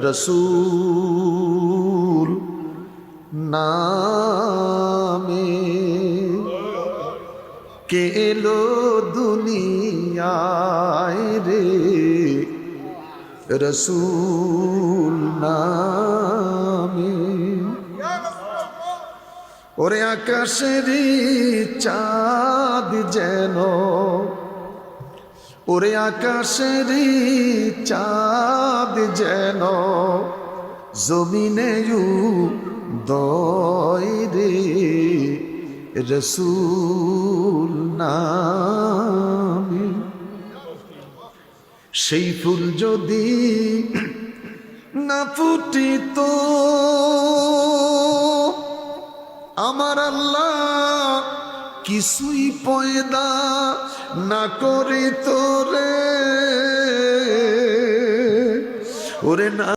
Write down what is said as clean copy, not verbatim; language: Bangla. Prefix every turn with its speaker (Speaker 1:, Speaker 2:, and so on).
Speaker 1: রসূল নামে কে এলো দুনিয়ায় রে, রসূল নামে। ওরে আকাশেরই চাঁদ যেন, ওরে আকাশেরই চাঁদ যেন জমিনে উদয় রে, রসূল নামে। সেই ফুল যদি না ফুটিত আমার আল্লাহ কিছুই পয়দা না করিত রে, ওরে না।